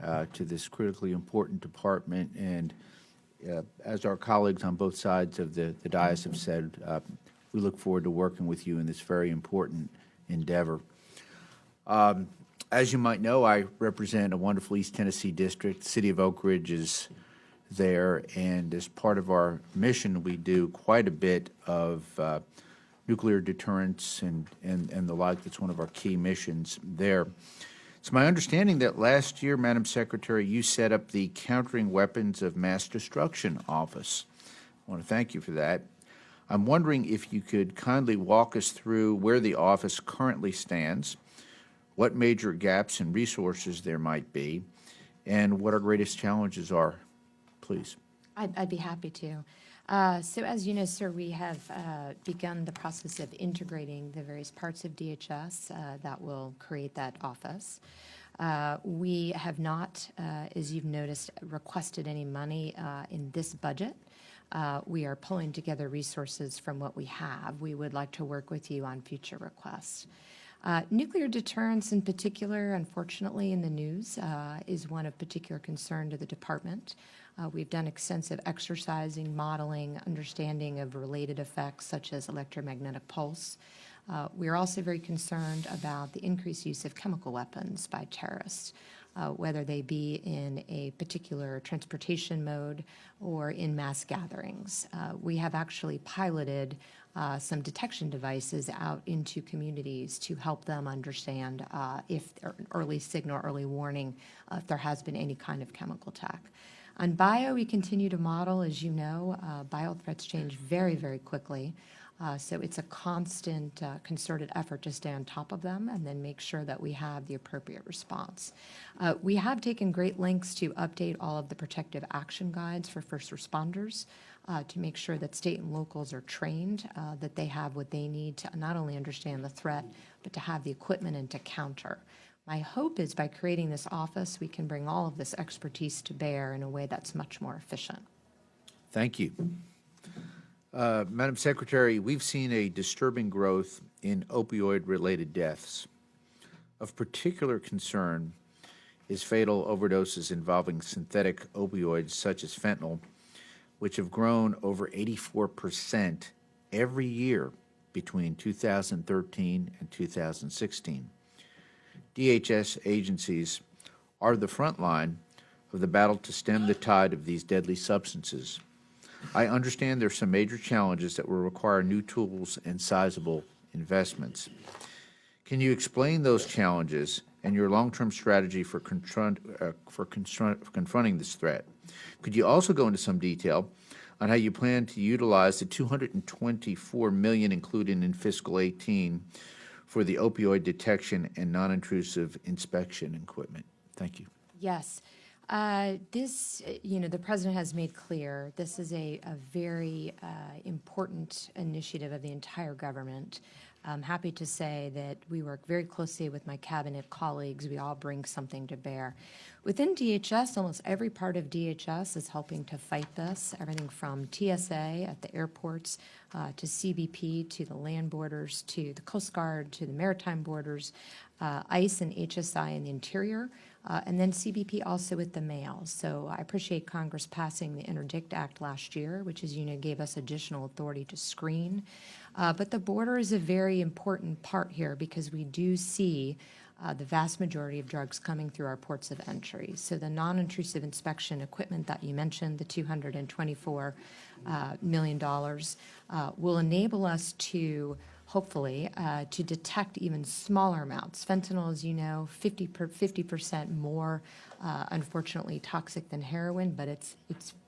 to this critically important department. And as our colleagues on both sides of the dais have said, we look forward to working with you in this very important endeavor. As you might know, I represent a wonderful East Tennessee district. The city of Oak Ridge is there, and as part of our mission, we do quite a bit of nuclear deterrence and the like. That's one of our key missions there. It's my understanding that last year, Madam Secretary, you set up the Countering Weapons of Mass Destruction Office. I want to thank you for that. I'm wondering if you could kindly walk us through where the office currently stands, what major gaps and resources there might be, and what our greatest challenges are, please. I'd be happy to. So as you know, sir, we have begun the process of integrating the various parts of DHS that will create that office. We have not, as you've noticed, requested any money in this budget. We are pulling together resources from what we have. We would like to work with you on future requests. Nuclear deterrence in particular, unfortunately, in the news is one of particular concern to the department. We've done extensive exercising, modeling, understanding of related effects such as electromagnetic pulse. We are also very concerned about the increased use of chemical weapons by terrorists, whether they be in a particular transportation mode or in mass gatherings. We have actually piloted some detection devices out into communities to help them understand if early signal, early warning, if there has been any kind of chemical attack. On bio, we continue to model. As you know, bio threats change very, very quickly. So it's a constant concerted effort to stay on top of them and then make sure that we have the appropriate response. We have taken great lengths to update all of the protective action guides for first responders to make sure that state and locals are trained, that they have what they need to not only understand the threat, but to have the equipment and to counter. My hope is by creating this office, we can bring all of this expertise to bear in a way that's much more efficient. Thank you. Madam Secretary, we've seen a disturbing growth in opioid-related deaths. Of particular concern is fatal overdoses involving synthetic opioids such as fentanyl, which have grown over 84% every year between 2013 and 2016. DHS agencies are the front line of the battle to stem the tide of these deadly substances. I understand there are some major challenges that will require new tools and sizable investments. Can you explain those challenges and your long-term strategy for confronting this threat? Could you also go into some detail on how you plan to utilize the $224 million included in fiscal 18 for the opioid detection and non-intrusive inspection equipment? Thank you. Yes. The President has made clear this is a very important initiative of the entire government. I'm happy to say that we work very closely with my cabinet colleagues. We all bring something to bear. Within DHS, almost every part of DHS is helping to fight this, everything from TSA at the airports to CBP to the land borders to the Coast Guard to the maritime borders, ICE and HSI in the interior, and then CBP also with the mail. So I appreciate Congress passing the Interdict Act last year, which, as you know, gave us additional authority to screen. But the border is a very important part here because we do see the vast majority of drugs coming through our ports of entry. So the non-intrusive inspection equipment that you mentioned, the $224 million, will enable us to hopefully to detect even smaller amounts. Fentanyl, as you know, 50% more, unfortunately, toxic than heroin, but it's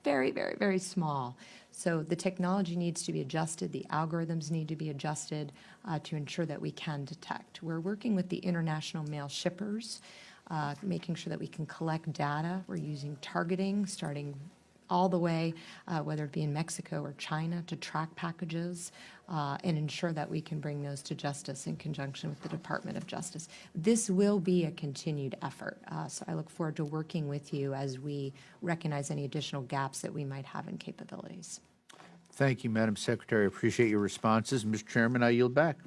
very, very, very small. So the technology needs to be adjusted. The algorithms need to be adjusted to ensure that we can detect. We're working with the international mail shippers, making sure that we can collect data. We're using targeting, starting all the way, whether it be in Mexico or China, to track packages and ensure that we can bring those to justice in conjunction with the Department of Justice. This will be a continued effort, so I look forward to working with you as we recognize any additional gaps that we might have in capabilities. Thank you, Madam Secretary. I appreciate your responses. Mr. Chairman, I yield back.